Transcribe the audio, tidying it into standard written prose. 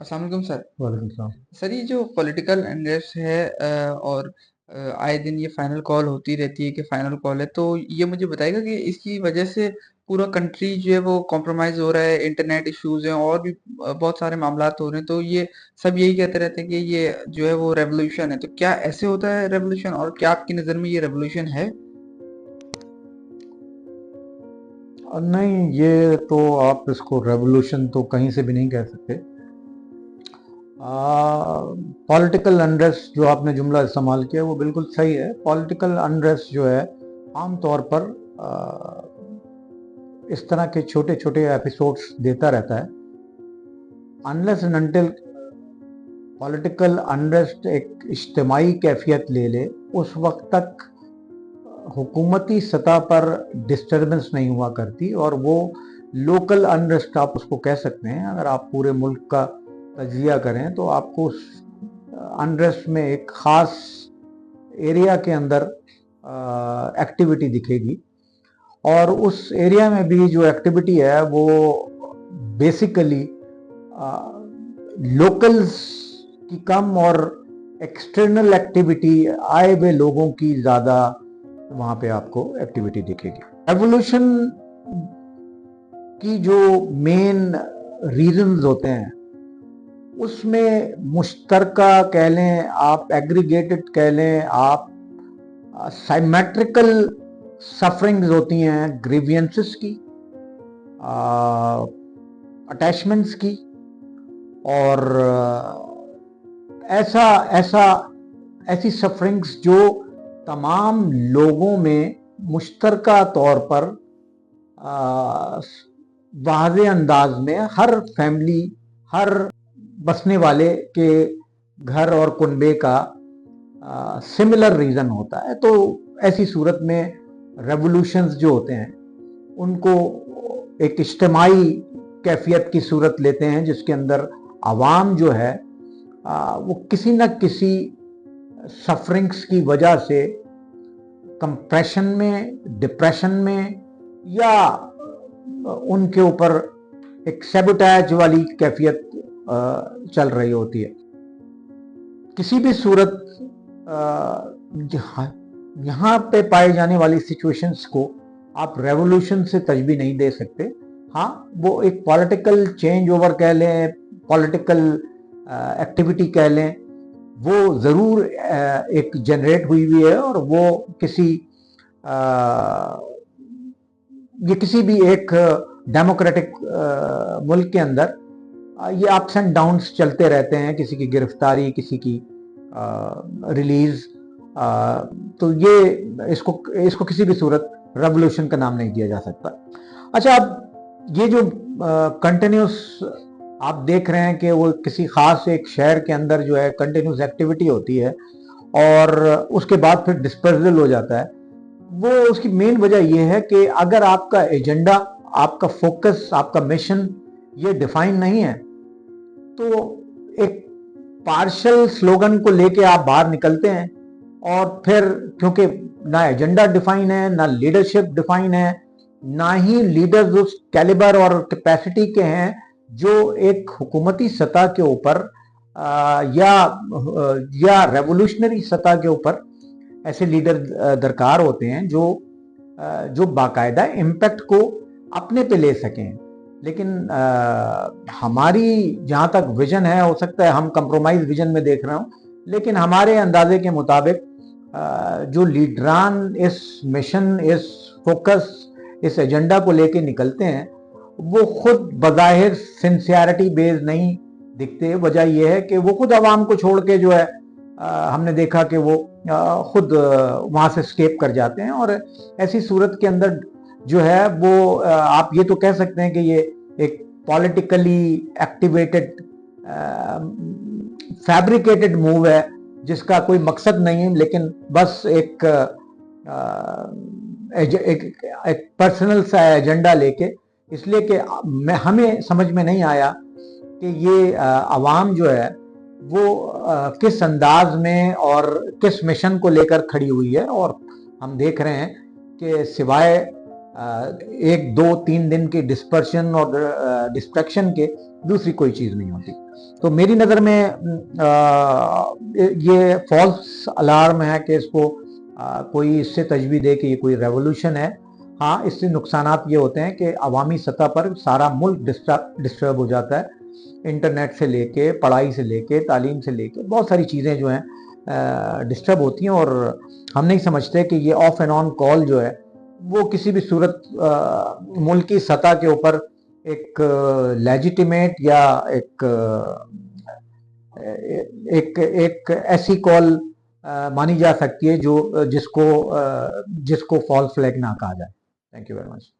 अस्सलाम वालेकुम सर। वालेकुम सलाम। सर ये जो पॉलिटिकल अनरेस्ट है और आए दिन ये फाइनल कॉल होती रहती है कि फाइनल कॉल है, तो ये मुझे बताइएगा कि इसकी वजह से पूरा कंट्री जो है वो कॉम्प्रोमाइज़ हो रहा है, इंटरनेट इश्यूज़ हैं और भी बहुत सारे मामलात हो रहे हैं, तो ये सब यही कहते रहते हैं कि ये जो है वो रेवोल्यूशन है। तो क्या ऐसे होता है रेवोल्यूशन, और क्या आपकी नज़र में ये रेवोल्यूशन है? नहीं, ये तो आप इसको रेवोल्यूशन तो कहीं से भी नहीं कह सकते। पॉलिटिकल अनरेस्ट जो आपने जुमला इस्तेमाल किया वो बिल्कुल सही है। पॉलिटिकल अनरेस्ट जो है आम तौर पर इस तरह के छोटे छोटे एपिसोड्स देता रहता है। Unless and until political unrest एक इज्तिमाई कैफियत ले ले, उस वक्त तक हुकूमती सतह पर डिस्टर्बेंस नहीं हुआ करती, और वो लोकल अनरेस्ट आप उसको कह सकते हैं। अगर आप पूरे मुल्क का तजिया करें तो आपको उस अनरेस्ट में एक ख़ास एरिया के अंदर एक्टिविटी दिखेगी, और उस एरिया में भी जो एक्टिविटी है वो बेसिकली लोकल्स की कम और एक्सटर्नल एक्टिविटी, आए हुए लोगों की ज़्यादा वहाँ पे आपको एक्टिविटी दिखेगी। एवोल्यूशन की जो मेन रीजंस होते हैं उसमें मुश्तरका कह लें आप, एग्रीगेटेड कह लें आप, साइमेट्रिकल सफरिंग्स होती हैं, ग्रीवियंसेस की, अटैचमेंट्स की, और ऐसा ऐसा ऐसी सफरिंग्स जो तमाम लोगों में मुश्तरका तौर पर वाज़े अंदाज में हर फैमिली, हर बसने वाले के घर और कुनबे का सिमिलर रीज़न होता है। तो ऐसी सूरत में रेवोल्यूशंस जो होते हैं उनको एक इज्तिमाई कैफियत की सूरत लेते हैं, जिसके अंदर आवाम जो है वो किसी न किसी सफरिंग्स की वजह से कंप्रेशन में, डिप्रेशन में, या उनके ऊपर एक सैबोटैज वाली कैफियत चल रही होती है। किसी भी सूरत यहाँ पे पाए जाने वाली सिचुएशंस को आप रेवोल्यूशन से तशबीह नहीं दे सकते। हाँ, वो एक पॉलिटिकल चेंज ओवर कह लें, पॉलिटिकल एक्टिविटी कह लें, वो ज़रूर एक जनरेट हुई हुई है, और वो ये किसी भी एक डेमोक्रेटिक मुल्क के अंदर ये अप्स एंड डाउन्स चलते रहते हैं, किसी की गिरफ्तारी, किसी की रिलीज। तो ये इसको किसी भी सूरत रेवोल्यूशन का नाम नहीं दिया जा सकता। अच्छा, अब ये जो कंटिन्यूस आप देख रहे हैं कि वो किसी खास एक शहर के अंदर जो है कंटिन्यूस एक्टिविटी होती है और उसके बाद फिर डिस्पर्सल हो जाता है, वो उसकी मेन वजह यह है कि अगर आपका एजेंडा, आपका फोकस, आपका मिशन ये डिफाइन नहीं है, तो एक पार्शल स्लोगन को लेके आप बाहर निकलते हैं, और फिर क्योंकि ना एजेंडा डिफाइन है, ना लीडरशिप डिफाइन है, ना ही लीडर्स उस कैलिबर और कैपेसिटी के हैं जो एक हुकूमती सतह के ऊपर या रेवोल्यूशनरी सतह के ऊपर ऐसे लीडर दरकार होते हैं जो बाकायदा इम्पैक्ट को अपने पे ले सकें। लेकिन हमारी जहाँ तक विजन है, हो सकता है हम कंप्रोमाइज विजन में देख रहे हूँ, लेकिन हमारे अंदाजे के मुताबिक जो लीडरान इस मिशन, इस फोकस, इस एजेंडा को लेके निकलते हैं, वो खुद बज़ाहिर सिंसियरिटी बेस्ड नहीं दिखते। वजह यह है कि वो खुद आवाम को छोड़ के जो है हमने देखा कि वो खुद वहाँ से स्केप कर जाते हैं, और ऐसी सूरत के अंदर जो है वो आप ये तो कह सकते हैं कि ये एक पॉलिटिकली एक्टिवेटेड फैब्रिकेटेड मूव है जिसका कोई मकसद नहीं है, लेकिन बस एक पर्सनल सा एजेंडा लेके, इसलिए कि हमें समझ में नहीं आया कि ये आवाम जो है वो किस अंदाज में और किस मिशन को लेकर खड़ी हुई है। और हम देख रहे हैं कि सिवाय 1, 2, 3 दिन के डिस्पर्शन और डिस्ट्रैक्शन के दूसरी कोई चीज़ नहीं होती। तो मेरी नज़र में ये फॉल्स अलार्म है कि इसको कोई इससे तजवीज़ दे कि ये कोई रेवोल्यूशन है। हाँ, इससे नुकसानात ये होते हैं कि अवामी सतह पर सारा मुल्क डिस्टर्ब हो जाता है, इंटरनेट से लेके, पढ़ाई से लेके, तालीम से लेके बहुत सारी चीज़ें जो हैं डिस्टर्ब होती हैं, और हम नहीं समझते कि ये ऑफ एंड ऑन कॉल जो है वो किसी भी सूरत मुल्क की सतह के ऊपर एक लेजिटिमेट या एक ऐसी कॉल मानी जा सकती है जो जिसको फॉल्स फ्लैग ना कहा जाए। Thank you very much.